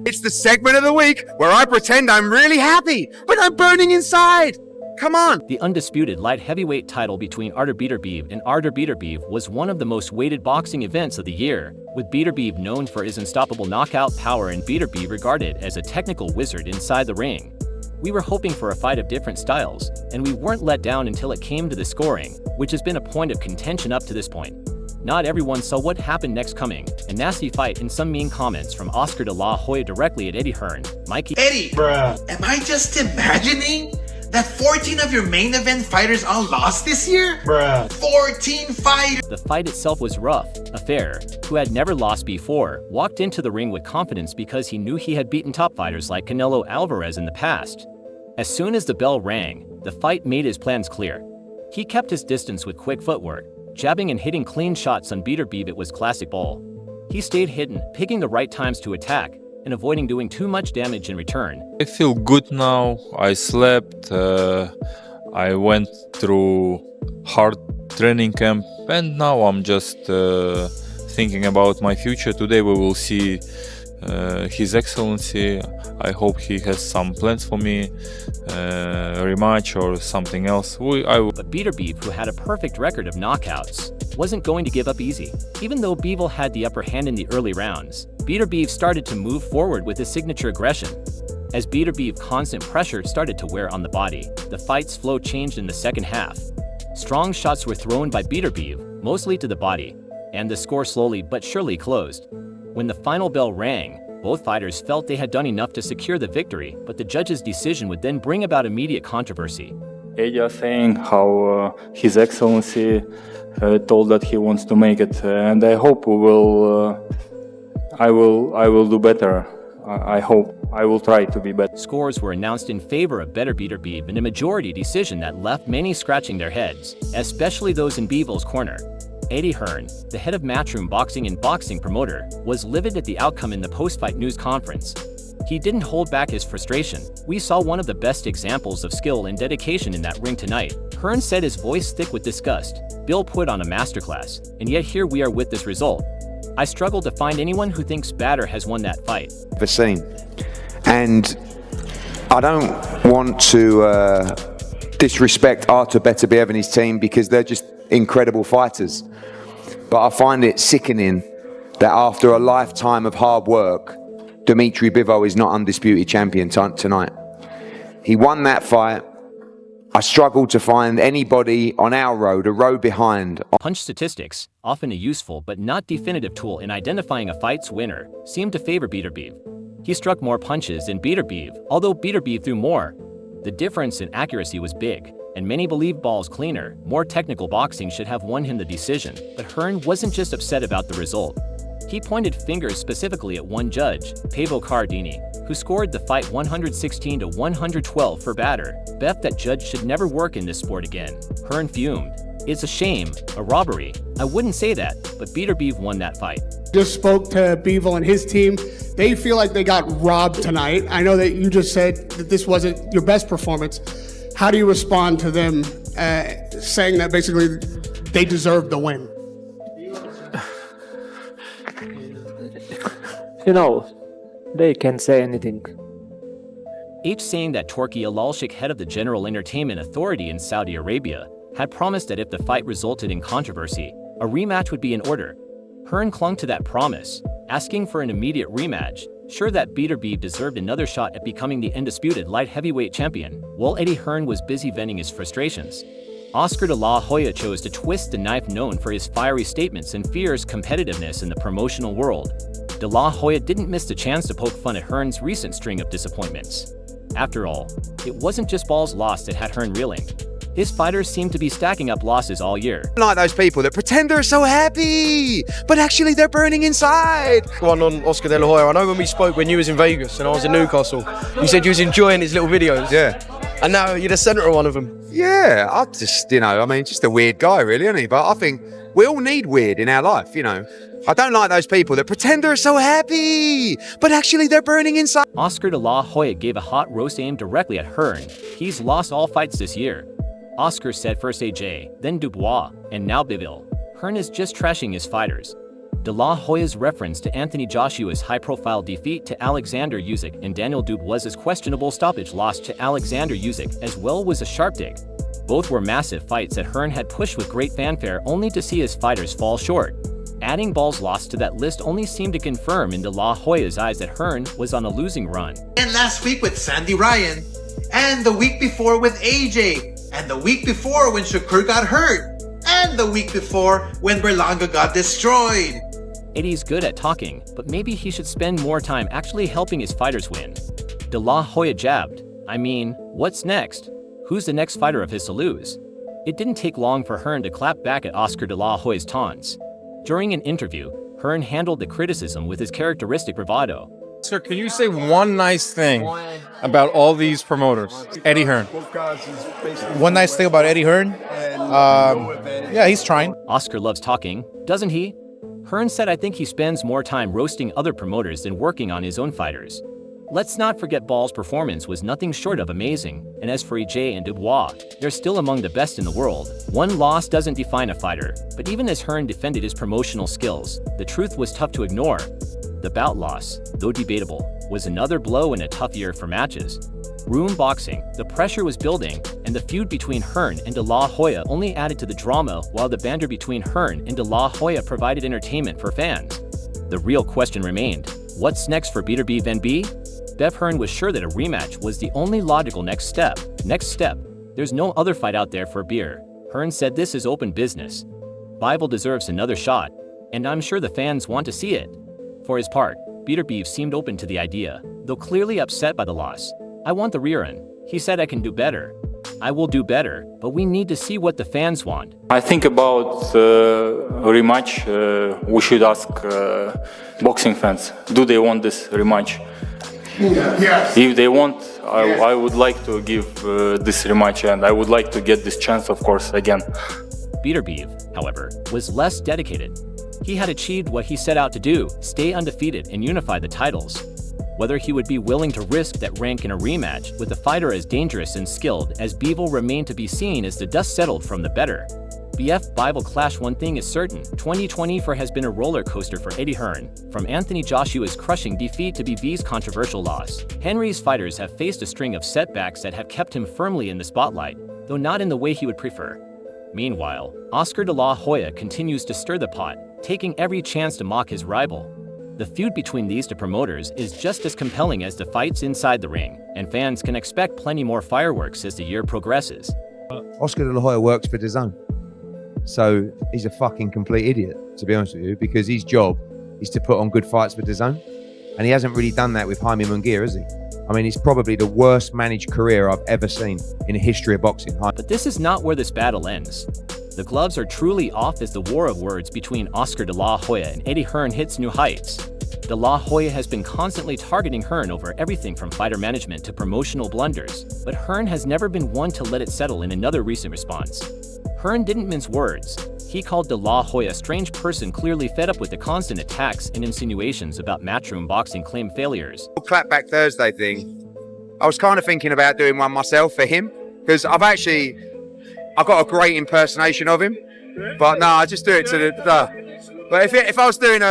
It's the segment of the week where I pretend I'm really happy, but I'm burning inside. Come on. The undisputed light heavyweight title between Artur Beterbiev and Artur Beterbiev was one of the most weighted boxing events of the year, with Beterbiev known for his unstoppable knockout power and Beterbiev regarded as a technical wizard inside the ring. We were hoping for a fight of different styles, and we weren't let down until it came to the scoring, which has been a point of contention up to this point. Not everyone saw what happened next coming, a nasty fight and some mean comments from Oscar de la Hoya directly at Eddie Hearn. Mikey, Eddie, bruh, am I just imagining that 14 of your main event fighters all lost this year? Bruh. 14 fighters! The fight itself was rough. Affair, who had never lost before, walked into the ring with confidence because he knew he had beaten top fighters like Canelo Alvarez in the past. As soon as the bell rang, the fight made his plans clear. He kept his distance with quick footwork, jabbing and hitting clean shots on Beterbiev. It was classic ball. He stayed hidden, picking the right times to attack, and avoiding doing too much damage in return. I feel good now. I slept, I went through hard training camp, and now I'm just thinking about my future. Today we will see His Excellency. I hope he has some plans for me, rematch or something else. But Beterbiev, who had a perfect record of knockouts, wasn't going to give up easy. Even though Bivol had the upper hand in the early rounds, Beterbiev started to move forward with his signature aggression. As Beterbiev's constant pressure started to wear on the body, the fight's flow changed in the second half. Strong shots were thrown by Beterbiev, mostly to the body, and the score slowly but surely closed. When the final bell rang, both fighters felt they had done enough to secure the victory, but the judge's decision would then bring about immediate controversy. Eddie saying how His Excellency told that he wants to make it, and I hope we will. I will do better. I hope I will try to be better. Scores were announced in favor of Beterbiev in a majority decision that left many scratching their heads, especially those in Bivol's corner. Eddie Hearn, the head of Matchroom Boxing and boxing promoter, was livid at the outcome in the post-fight news conference. He didn't hold back his frustration. "We saw one of the best examples of skill and dedication in that ring tonight." Hearn said, his voice thick with disgust. "Bill put on a masterclass, and yet here we are with this result. I struggle to find anyone who thinks Bader has won that fight." The scene. And I don't want to disrespect Artur Beterbiev and his team because they're just incredible fighters. But I find it sickening that after a lifetime of hard work, Dmitry Bivol is not undisputed champion tonight. He won that fight. I struggled to find anybody on our road, a row behind. Punch statistics, often a useful but not definitive tool in identifying a fight's winner, seemed to favor Beterbiev. He struck more punches than Beterbiev, although Beterbiev threw more. The difference in accuracy was big, and many believed Ball's cleaner, more technical boxing should have won him the decision. But Hearn wasn't just upset about the result. He pointed fingers specifically at one judge, Pavel Cardini, who scored the fight 116 to 112 for Bader. "Beth, that judge should never work in this sport again." Hearn fumed. "It's a shame, a robbery." "I wouldn't say that, but Beterbiev won that fight." Just spoke to Bivol and his team. They feel like they got robbed tonight. I know that you just said that this wasn't your best performance. How do you respond to them saying that basically they deserved the win? You know, they can't say anything. Each saying that Turki Alalshik, head of the General Entertainment Authority in Saudi Arabia, had promised that if the fight resulted in controversy, a rematch would be in order. Hearn clung to that promise, asking for an immediate rematch, sure that Beterbiev deserved another shot at becoming the undisputed light heavyweight champion, while Eddie Hearn was busy venting his frustrations. Oscar de la Hoya chose to twist the knife, known for his fiery statements and fierce competitiveness in the promotional world. De la Hoya didn't miss the chance to poke fun at Hearn's recent string of disappointments. After all, it wasn't just Ball's loss that had Hearn reeling. His fighters seemed to be stacking up losses all year. Like those people that pretend they're so happy, but actually they're burning inside. One on Oscar de la Hoya. I know when we spoke when you was in Vegas and I was in Newcastle, you said you was enjoying his little videos. Yeah. And now you're the centre of one of them. Yeah, I just, just a weird guy really, isn't he? But I think we all need weird in our life, I don't like those people that pretend they're so happy, but actually they're burning inside. Oscar de la Hoya gave a hot roast aimed directly at Hearn. He's lost all fights this year. Oscar said first AJ, then Dubois, and now Bivol. Hearn is just trashing his fighters. De La Hoya's reference to Anthony Joshua's high-profile defeat to Alexander Usyk and Daniel Dubois's questionable stoppage loss to Alexander Usyk as well was a sharp dig. Both were massive fights that Hearn had pushed with great fanfare only to see his fighters fall short. Adding Ball's loss to that list only seemed to confirm in De La Hoya's eyes that Hearn was on a losing run. And last week with Sandy Ryan, and the week before with AJ, and the week before when Shakur got hurt, and the week before when Berlanga got destroyed. Eddie's good at talking, but maybe he should spend more time actually helping his fighters win. De La Hoya jabbed. I mean, what's next? Who's the next fighter of his to lose? It didn't take long for Hearn to clap back at Oscar De La Hoya's taunts. During an interview, Hearn handled the criticism with his characteristic bravado. Sir, can you say one nice thing about all these promoters? Eddie Hearn. One nice thing about Eddie Hearn? Yeah, he's trying. Oscar loves talking, doesn't he? Hearn said, I think he spends more time roasting other promoters than working on his own fighters. Let's not forget Ball's performance was nothing short of amazing, and as for EJ and Dubois, they're still among the best in the world. One loss doesn't define a fighter, but even as Hearn defended his promotional skills, the truth was tough to ignore. The bout loss, though debatable, was another blow in a tough year for matches. Room boxing, the pressure was building, and the feud between Hearn and De La Hoya only added to the drama, while the banter between Hearn and De La Hoya provided entertainment for fans. The real question remained, what's next for Beterbiev and B? Bev Hearn was sure that a rematch was the only logical next step. There's no other fight out there for beer. Hearn said this is open business. Bivol deserves another shot, and I'm sure the fans want to see it. For his part, Beterbiev seemed open to the idea, though clearly upset by the loss. I want the rerun. He said I can do better. I will do better, but we need to see what the fans want. I think about a rematch, we should ask boxing fans, do they want this rematch? Yes. If they want, I would like to give this rematch, and I would like to get this chance, of course, again. Beterbiev, however, was less dedicated. He had achieved what he set out to do, stay undefeated and unify the titles. Whether he would be willing to risk that rank in a rematch with a fighter as dangerous and skilled as Bivol remained to be seen as the dust settled from the better. BF Bivol clash, one thing is certain, 2024 has been a roller coaster for Eddie Hearn, from Anthony Joshua's crushing defeat to BV's controversial loss. Henry's fighters have faced a string of setbacks that have kept him firmly in the spotlight, though not in the way he would prefer. Meanwhile, Oscar De La Hoya continues to stir the pot, taking every chance to mock his rival. The feud between these two promoters is just as compelling as the fights inside the ring, and fans can expect plenty more fireworks as the year progresses. Oscar De La Hoya works for DAZN. So he's a fucking complete idiot, to be honest with you, because his job is to put on good fights for DAZN. And he hasn't really done that with Jaime Munguia, has he? I mean, it's probably the worst managed career I've ever seen in the history of boxing. But this is not where this battle ends. The gloves are truly off as the war of words between Oscar De La Hoya and Eddie Hearn hits new heights. De La Hoya has been constantly targeting Hearn over everything from fighter management to promotional blunders, but Hearn has never been one to let it settle in another recent response. Hearn didn't mince words. He called De La Hoya a strange person clearly fed up with the constant attacks and insinuations about matchroom boxing claim failures. Clapback Thursday thing, I was kind of thinking about doing one myself for him, because I've got a great impersonation of him, but no, I just do it to the but if I was doing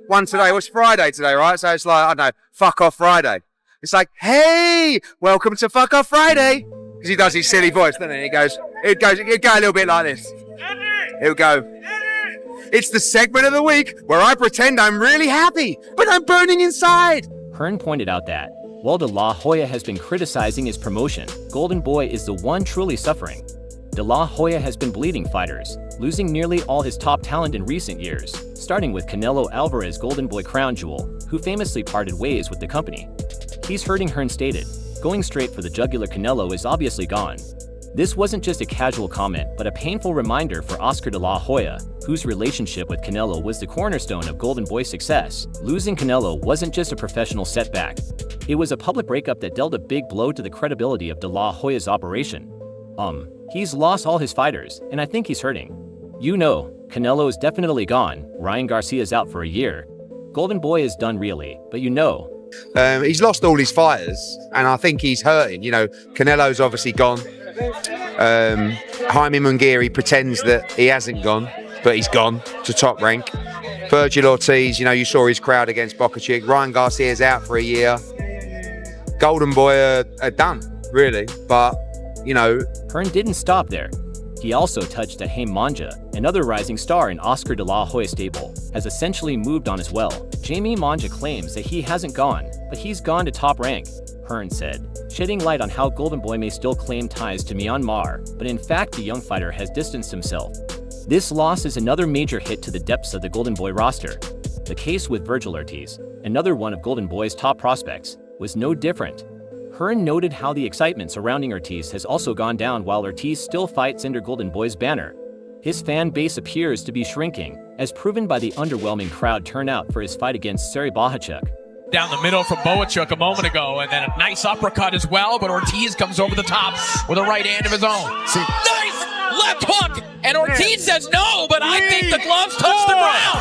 one today, what's Friday today, right? So it's like, I don't know, Fuck Off Friday. It's like, hey, welcome to Fuck Off Friday. Because he does his silly voice, doesn't he? It'd go a little bit like this. It'll go, it's the segment of the week where I pretend I'm really happy, but I'm burning inside. Hearn pointed out that, while De La Hoya has been criticizing his promotion, Golden Boy is the one truly suffering. De La Hoya has been bleeding fighters, losing nearly all his top talent in recent years, starting with Canelo Alvarez, Golden Boy crown jewel, who famously parted ways with the company. He's hurting, Hearn stated. Going straight for the jugular, Canelo is obviously gone. This wasn't just a casual comment, but a painful reminder for Oscar De La Hoya, whose relationship with Canelo was the cornerstone of Golden Boy's success. Losing Canelo wasn't just a professional setback. It was a public breakup that dealt a big blow to the credibility of De La Hoya's operation. He's lost all his fighters, and I think he's hurting. You know, Canelo is definitely gone, Ryan Garcia's out for a year. Golden Boy is done really, but you know. He's lost all his fighters, and I think he's hurting. You know, Canelo's obviously gone. Jaime Munguia pretends that he hasn't gone, but he's gone to Top Rank. Virgil Ortiz, you know, you saw his crowd against Bokacic. Ryan Garcia's out for a year. Golden Boy are done, really. But, you know... Hearn didn't stop there. He also touched that Haim Manja, another rising star in Oscar de la Hoya stable, has essentially moved on as well. Jamie Manja claims that he hasn't gone, but he's gone to top rank, Hearn said, shedding light on how Golden Boy may still claim ties to Myanmar, but in fact the young fighter has distanced himself. This loss is another major hit to the depths of the Golden Boy roster. The case with Virgil Ortiz, another one of Golden Boy's top prospects, was no different. Hearn noted how the excitement surrounding Ortiz has also gone down while Ortiz still fights under Golden Boy's banner. His fan base appears to be shrinking, as proven by the underwhelming crowd turnout for his fight against Sergey Bohachuk. Down the middle from Bohachuk a moment ago, and then a nice uppercut as well, but Ortiz comes over the top with a right hand of his own. Nice left hook, and Ortiz says no, but I think the gloves touch the ground.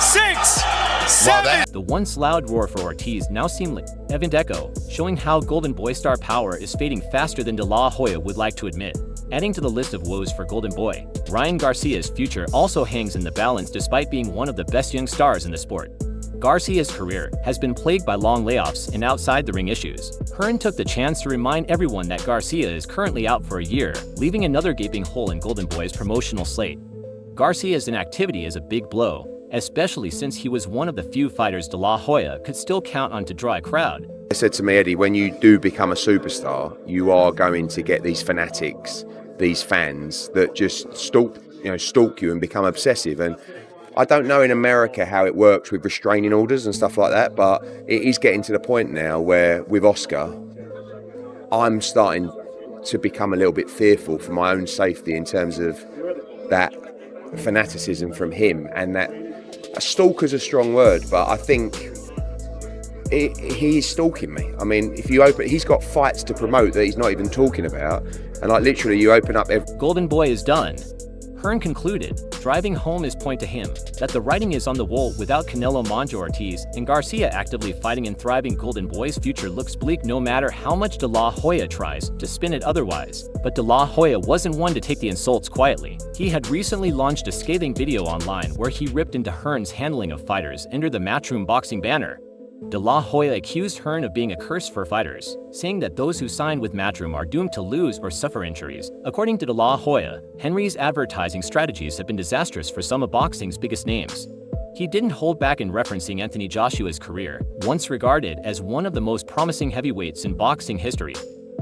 5, 6, 7. The once loud roar for Ortiz now seemed like evident echo, showing how Golden Boy star power is fading faster than De La Hoya would like to admit. Adding to the list of woes for Golden Boy, Ryan Garcia's future also hangs in the balance despite being one of the best young stars in the sport. Garcia's career has been plagued by long layoffs and outside-the-ring issues. Hearn took the chance to remind everyone that Garcia is currently out for a year, leaving another gaping hole in Golden Boy's promotional slate. Garcia's inactivity is a big blow, especially since he was one of the few fighters De La Hoya could still count on to draw a crowd. They said to me, Eddie, when you do become a superstar, you are going to get these fanatics, these fans that just stalk you and become obsessive. And I don't know in America how it works with restraining orders and stuff like that, but it is getting to the point now where with Oscar, I'm starting to become a little bit fearful for my own safety in terms of that fanaticism from him. And that a stalker's a strong word, but I think he is stalking me. I mean, if you open, he's got fights to promote that he's not even talking about, and like literally you open up Golden Boy is done. Hearn concluded, driving home his point to him, that the writing is on the wall without Canelo Manja Ortiz and Garcia actively fighting and thriving. Golden Boy's future looks bleak no matter how much De La Hoya tries to spin it otherwise. But De La Hoya wasn't one to take the insults quietly. He had recently launched a scathing video online where he ripped into Hearn's handling of fighters under the Matchroom Boxing banner. De La Hoya accused Hearn of being a curse for fighters, saying that those who sign with Matchroom are doomed to lose or suffer injuries. According to De La Hoya, Henry's advertising strategies have been disastrous for some of boxing's biggest names. He didn't hold back in referencing Anthony Joshua's career, once regarded as one of the most promising heavyweights in boxing history.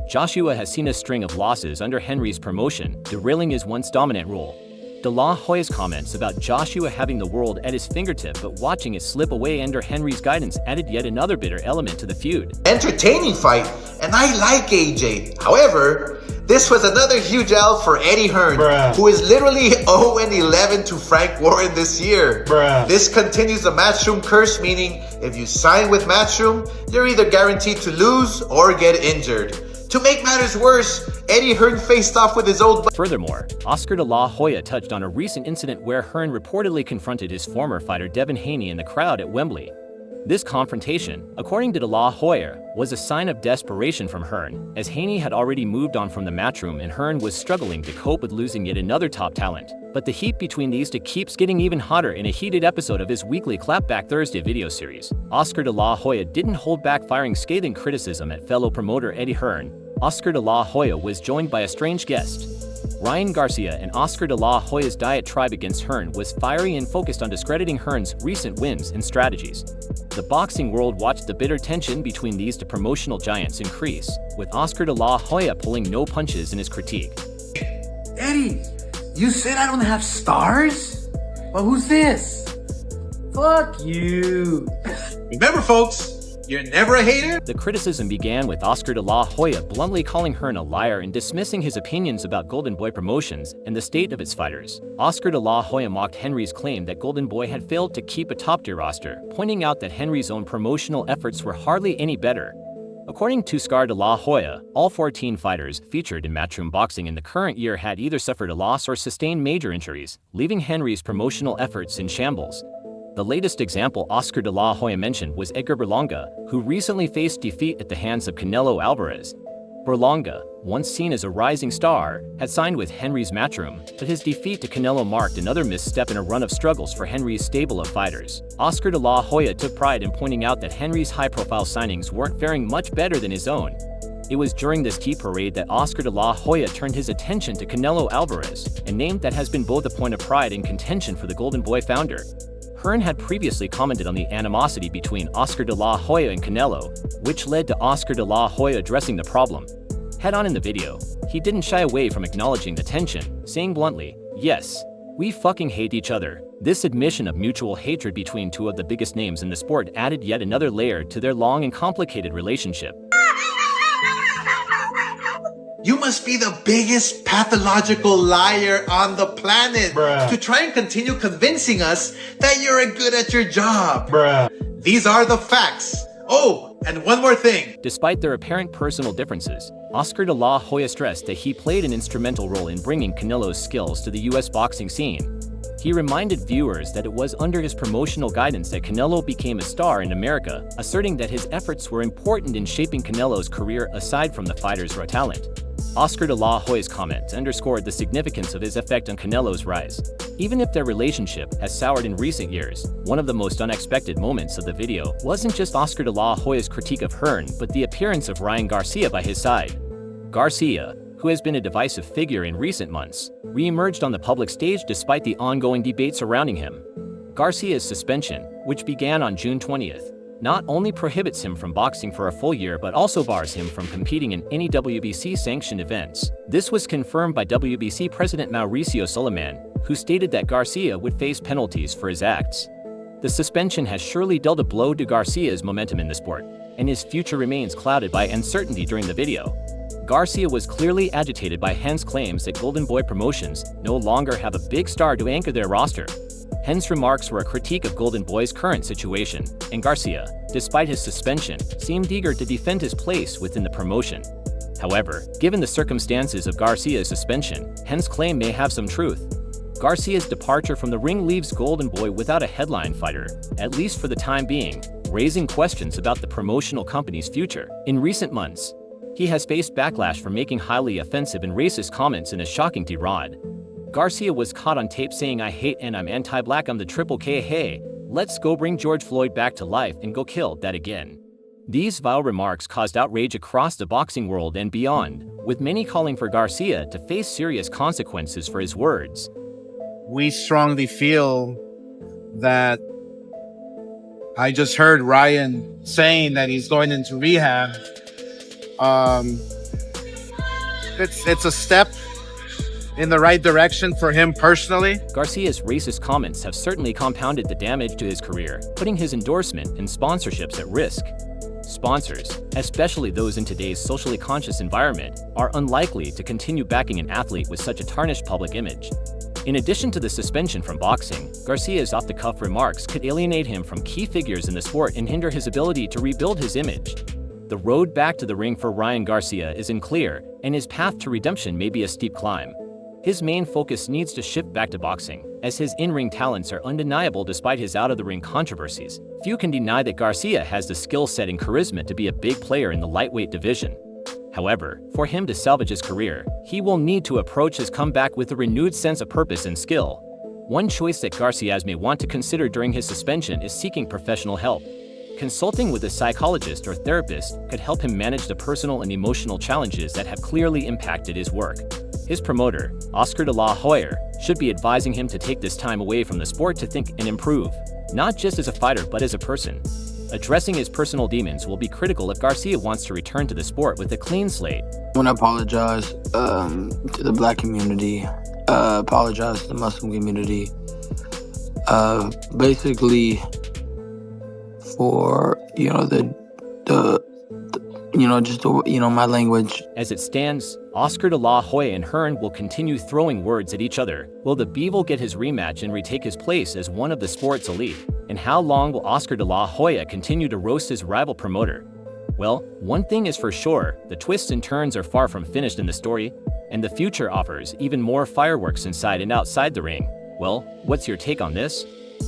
Joshua has seen a string of losses under Henry's promotion, derailing his once dominant rule. De La Hoya's comments about Joshua having the world at his fingertip but watching it slip away under Henry's guidance added yet another bitter element to the feud. Entertaining fight, and I like AJ. However, this was another huge L for Eddie Hearn, who is literally 0-11 to Frank Warren this year. This continues the Matchroom curse, meaning if you sign with Matchroom, you're either guaranteed to lose or get injured. To make matters worse, Eddie Hearn faced off with his old... Furthermore, Oscar de la Hoya touched on a recent incident where Hearn reportedly confronted his former fighter Devin Haney in the crowd at Wembley. This confrontation, according to de la Hoya, was a sign of desperation from Hearn, as Haney had already moved on from the Matchroom and Hearn was struggling to cope with losing yet another top talent. But the heat between these two keeps getting even hotter in a heated episode of his weekly Clapback Thursday video series. Oscar de la Hoya didn't hold back firing scathing criticism at fellow promoter Eddie Hearn. Oscar de la Hoya was joined by a strange guest. Ryan Garcia and Oscar de la Hoya's diatribe against Hearn was fiery and focused on discrediting Hearn's recent wins and strategies. The boxing world watched the bitter tension between these two promotional giants increase, with Oscar de la Hoya pulling no punches in his critique. Eddie, you said I don't have stars? Well, who's this? Fuck you. Remember, folks, you're never a hater. The criticism began with Oscar de la Hoya bluntly calling Hearn a liar and dismissing his opinions about Golden Boy Promotions and the state of its fighters. Oscar de la Hoya mocked Henry's claim that Golden Boy had failed to keep a top-tier roster, pointing out that Henry's own promotional efforts were hardly any better. According to Oscar de la Hoya, all 14 fighters featured in Matchroom Boxing in the current year had either suffered a loss or sustained major injuries, leaving Henry's promotional efforts in shambles. The latest example Oscar de la Hoya mentioned was Edgar Berlanga, who recently faced defeat at the hands of Canelo Alvarez. Berlanga, once seen as a rising star, had signed with Henry's Matchroom, but his defeat to Canelo marked another misstep in a run of struggles for Henry's stable of fighters. Oscar de la Hoya took pride in pointing out that Henry's high-profile signings weren't faring much better than his own. It was during this tea parade that Oscar de la Hoya turned his attention to Canelo Alvarez, a name that has been both a point of pride and contention for the Golden Boy founder. Hearn had previously commented on the animosity between Oscar de la Hoya and Canelo, which led to Oscar de la Hoya addressing the problem. Head-on in the video, he didn't shy away from acknowledging the tension, saying bluntly, "Yes, we fucking hate each other." This admission of mutual hatred between two of the biggest names in the sport added yet another layer to their long and complicated relationship. You must be the biggest pathological liar on the planet to try and continue convincing us that you're good at your job. These are the facts. Oh, and one more thing. Despite their apparent personal differences, Oscar de la Hoya stressed that he played an instrumental role in bringing Canelo's skills to the US boxing scene. He reminded viewers that it was under his promotional guidance that Canelo became a star in America, asserting that his efforts were important in shaping Canelo's career aside from the fighter's raw talent. Oscar de la Hoya's comments underscored the significance of his effect on Canelo's rise. Even if their relationship has soured in recent years, one of the most unexpected moments of the video wasn't just Oscar de la Hoya's critique of Hearn, but the appearance of Ryan Garcia by his side. Garcia, who has been a divisive figure in recent months, re-emerged on the public stage despite the ongoing debate surrounding him. Garcia's suspension, which began on June 20th, not only prohibits him from boxing for a full year but also bars him from competing in any WBC-sanctioned events. This was confirmed by WBC President Mauricio Suleiman, who stated that Garcia would face penalties for his acts. The suspension has surely dealt a blow to Garcia's momentum in the sport, and his future remains clouded by uncertainty during the video. Garcia was clearly agitated by Hearn's claims that Golden Boy Promotions no longer have a big star to anchor their roster. Hearn's remarks were a critique of Golden Boy's current situation, and Garcia, despite his suspension, seemed eager to defend his place within the promotion. However, given the circumstances of Garcia's suspension, Hearn's claim may have some truth. Garcia's departure from the ring leaves Golden Boy without a headline fighter, at least for the time being, raising questions about the promotional company's future. In recent months, he has faced backlash for making highly offensive and racist comments in a shocking tirade. Garcia was caught on tape saying, "I hate and I'm anti-black, I'm the triple K, hey, let's go bring George Floyd back to life and go kill that again." These vile remarks caused outrage across the boxing world and beyond, with many calling for Garcia to face serious consequences for his words. We strongly feel that I just heard Ryan saying that he's going into rehab. It's a step in the right direction for him personally. Garcia's racist comments have certainly compounded the damage to his career, putting his endorsement and sponsorships at risk. Sponsors, especially those in today's socially conscious environment, are unlikely to continue backing an athlete with such a tarnished public image. In addition to the suspension from boxing, Garcia's off-the-cuff remarks could alienate him from key figures in the sport and hinder his ability to rebuild his image. The road back to the ring for Ryan Garcia is unclear, and his path to redemption may be a steep climb. His main focus needs to shift back to boxing, as his in-ring talents are undeniable despite his out-of-the-ring controversies. Few can deny that Garcia has the skill set and charisma to be a big player in the lightweight division. However, for him to salvage his career, he will need to approach his comeback with a renewed sense of purpose and skill. One choice that Garcia may want to consider during his suspension is seeking professional help. Consulting with a psychologist or therapist could help him manage the personal and emotional challenges that have clearly impacted his work. His promoter, Oscar de la Hoya, should be advising him to take this time away from the sport to think and improve, not just as a fighter but as a person. Addressing his personal demons will be critical if Garcia wants to return to the sport with a clean slate. I want to apologize to the black community, apologize to the Muslim community, basically for, my language. As it stands, Oscar de la Hoya and Hearn will continue throwing words at each other. Will the Bivol get his rematch and retake his place as one of the sport's elite? And how long will Oscar de la Hoya continue to roast his rival promoter? Well, one thing is for sure, the twists and turns are far from finished in the story, and the future offers even more fireworks inside and outside the ring. Well, what's your take on this?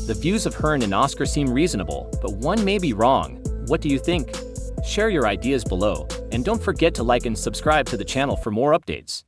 The views of Hearn and Oscar seem reasonable, but one may be wrong. What do you think? Share your ideas below, and don't forget to like and subscribe to the channel for more updates.